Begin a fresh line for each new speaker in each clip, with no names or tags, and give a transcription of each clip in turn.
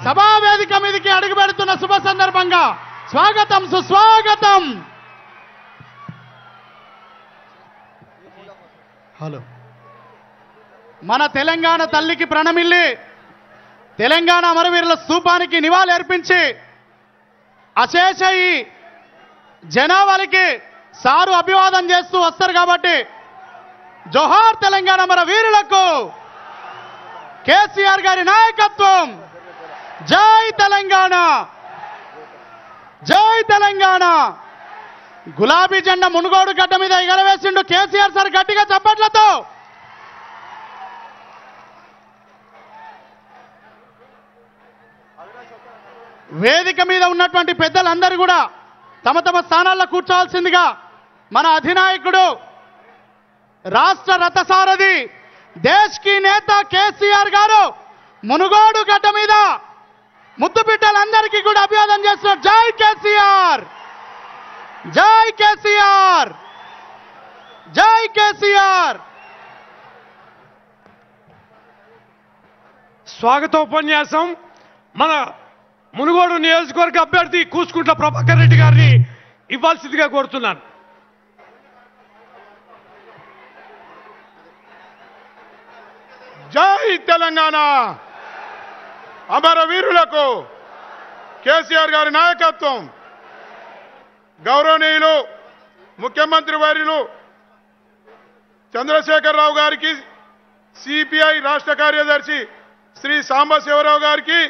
సభా వేదిక మీదకి అడుగు పెడుతున్న శుభ సందర్భంగా స్వాగతం సుస్వాగతం. హలో, మన తెలంగాణ తల్లికి ప్రణమిల్లి తెలంగాణ అమరవీరుల స్తూపానికి నివాళి అర్పించి అశేష ఈ జనాభాకి సారు అభివాదం చేస్తూ వస్తారు కాబట్టి జోహార్ తెలంగాణ అమరవీరులకు, కేసీఆర్ గారి నాయకత్వం. జై తెలంగాణ, జై తెలంగాణ. గులాబీ జెండా మునుగోడు గడ్డ మీద ఎగరవేసిండు కేసీఆర్ సార్ గట్టిగా చప్పట్లతో. వేదిక మీద ఉన్నటువంటి పెద్దలందరూ కూడా తమ తమ స్థానాల్లో కూర్చోవాల్సిందిగా మన అధినాయకుడు, రాష్ట్ర రథసారథి, దేశ్ కి నేత కేసీఆర్ గారు మునుగోడు గడ్డ మీద ముద్దు బిడ్డలందరికీ కూడా అభివాదం చేస్తున్నారు. జై కేసీఆర్, జై కేసీఆర్, జై కేసీఆర్.
స్వాగతోపన్యాసం మన మునుగోడు నియోజకవర్గ అభ్యర్థి కూసుకుంట్ల ప్రభాకర్ రెడ్డి గారిని ఇవ్వాల్సిందిగా కోరుతున్నాను.
జై తెలంగాణ, అమరవీరులకు, కేసీఆర్ గారి నాయకత్వం. గౌరవనీయులు ముఖ్యమంత్రి వర్యులు చంద్రశేఖరరావు గారికి, సిపిఐ రాష్ట్ర కార్యదర్శి శ్రీ సాంబశివరావు గారికి,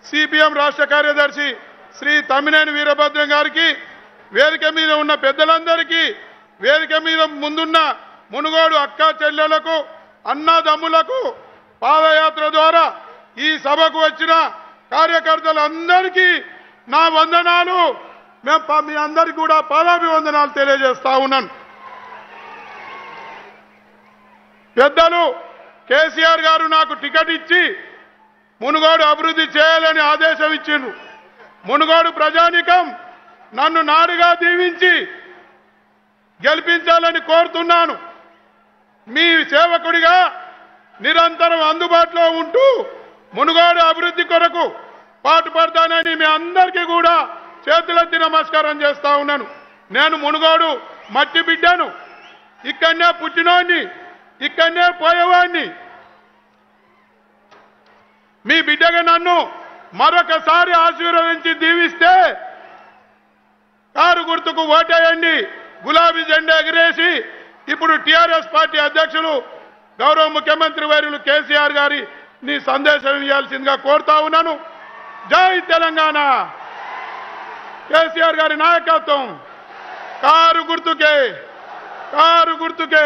సిపిఎం రాష్ట్ర కార్యదర్శి శ్రీ తమ్మినేని వీరభద్రం గారికి, వేదిక మీద ఉన్న పెద్దలందరికీ, వేదిక మీద ముందున్న మునుగోడు అక్క చెల్లెలకు, అన్నదమ్ములకు, పాదయాత్ర ద్వారా ఈ సభకు వచ్చిన కార్యకర్తలందరికీ నా వందనాలు. మీ అందరికీ కూడా పాదాభివందనాలు తెలియజేస్తా ఉన్నాను. పెద్దలు కేసీఆర్ గారు నాకు టికెట్ ఇచ్చి మునుగోడు అభివృద్ధి చేయాలని ఆదేశం ఇచ్చిండ్రు. మునుగోడు ప్రజానికం నన్ను నాడుగా దీవించి గెలిపించాలని కోరుతున్నాను. మీ సేవకుడిగా నిరంతరం అందుబాటులో ఉంటూ మునుగోడు అభివృద్ధి కొరకు పాటుపడతానని మీ అందరికీ కూడా చేతులెత్తి నమస్కారం చేస్తా ఉన్నాను. నేను మునుగోడు మట్టి బిడ్డను, ఇక్కడనే పుట్టినోడిని, ఇక్కడనే పోయేవాడిని. మీ బిడ్డగా నన్ను మరొకసారి ఆశీర్వదించి దీవిస్తే కారు గుర్తుకు ఓటేయండి, గులాబీ జెండా ఎగిరేసి ఇప్పుడు టీఆర్ఎస్ పార్టీ అధ్యక్షులు గౌరవ ముఖ్యమంత్రి వర్యులు కేసీఆర్ గారి నీ సందేశం ఇవ్వాల్సిందిగా కోరుతా ఉన్నాను. జై తెలంగాణ, కేసీఆర్ గారి నాయకత్వం. కారు గుర్తుకే, కారు గుర్తుకే.